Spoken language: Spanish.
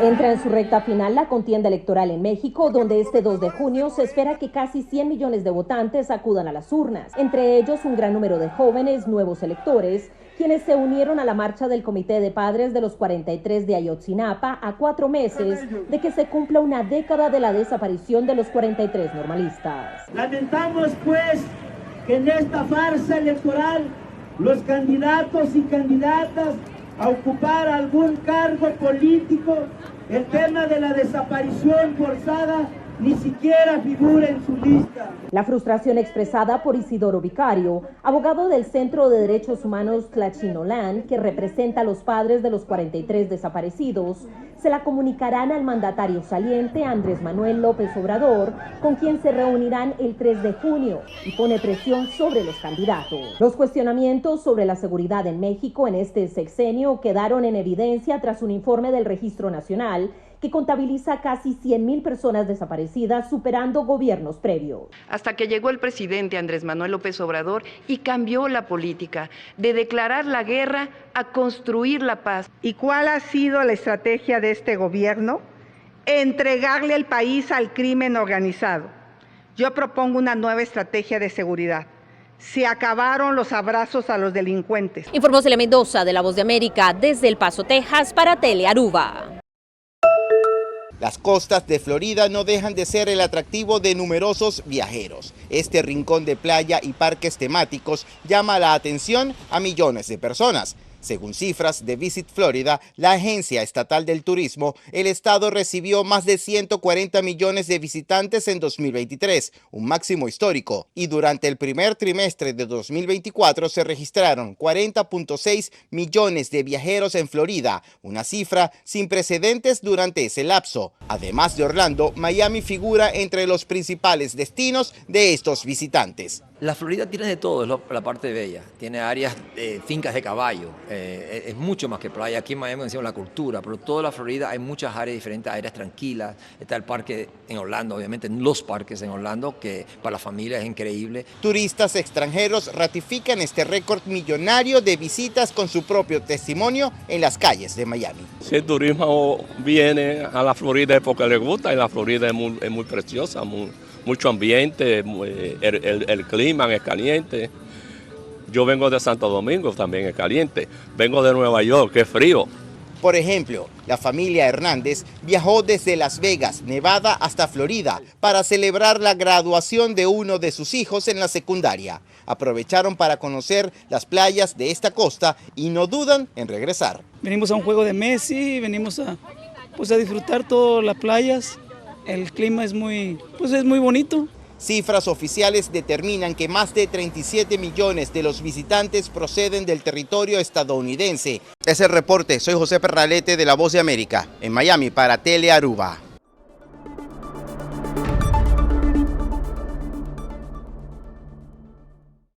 Entra en su recta final la contienda electoral en México, donde este 2 de junio se espera que casi 100 millones de votantes acudan a las urnas, entre ellos un gran número de jóvenes, nuevos electores, quienes se unieron a la marcha del Comité de Padres de los 43 de Ayotzinapa a 4 meses de que se cumpla una década de la desaparición de los 43 normalistas. Lamentamos, pues, que en esta farsa electoral los candidatos y candidatas a ocupar algún cargo político, el tema de la desaparición forzada ni siquiera figura en su lista. La frustración expresada por Isidoro Vicario, abogado del Centro de Derechos Humanos Tlachinolán, que representa a los padres de los 43 desaparecidos, se la comunicarán al mandatario saliente Andrés Manuel López Obrador, con quien se reunirán el 3 de junio y pone presión sobre los candidatos. Los cuestionamientos sobre la seguridad en México en este sexenio quedaron en evidencia tras un informe del Registro Nacional que contabiliza casi 100,000 personas desaparecidas, superando gobiernos previos. Hasta que llegó el presidente Andrés Manuel López Obrador y cambió la política de declarar la guerra a construir la paz. ¿Y cuál ha sido la estrategia de este gobierno? Entregarle el país al crimen organizado. Yo propongo una nueva estrategia de seguridad. Se acabaron los abrazos a los delincuentes. Informó Celia Mendoza de La Voz de América desde El Paso, Texas, para Telearuba. Las costas de Florida no dejan de ser el atractivo de numerosos viajeros. Este rincón de playa y parques temáticos llama la atención a millones de personas. Según cifras de Visit Florida, la agencia estatal del turismo, el estado recibió más de 140 millones de visitantes en 2023, un máximo histórico. Y durante el primer trimestre de 2024 se registraron 40.6 millones de viajeros en Florida, una cifra sin precedentes durante ese lapso. Además de Orlando, Miami figura entre los principales destinos de estos visitantes. La Florida tiene de todo, es la parte bella. Tiene áreas de fincas de caballo, es mucho más que playa. Aquí en Miami decimos la cultura, pero toda la Florida hay muchas áreas diferentes, áreas tranquilas. Está el parque en Orlando, obviamente, los parques en Orlando, que para la familia es increíble. Turistas extranjeros ratifican este récord millonario de visitas con su propio testimonio en las calles de Miami. Si el turismo viene a la Florida es porque le gusta, y la Florida es muy preciosa, mucho ambiente, el clima es caliente. Yo vengo de Santo Domingo, también es caliente. Vengo de Nueva York, que es frío. Por ejemplo, la familia Hernández viajó desde Las Vegas, Nevada, hasta Florida para celebrar la graduación de uno de sus hijos en la secundaria. Aprovecharon para conocer las playas de esta costa y no dudan en regresar. Venimos a un juego de Messi, venimos a disfrutar todas las playas. El clima es muy bonito. Cifras oficiales determinan que más de 37 millones de los visitantes proceden del territorio estadounidense. Es el reporte, soy José Perralete de La Voz de América, en Miami para Telearuba.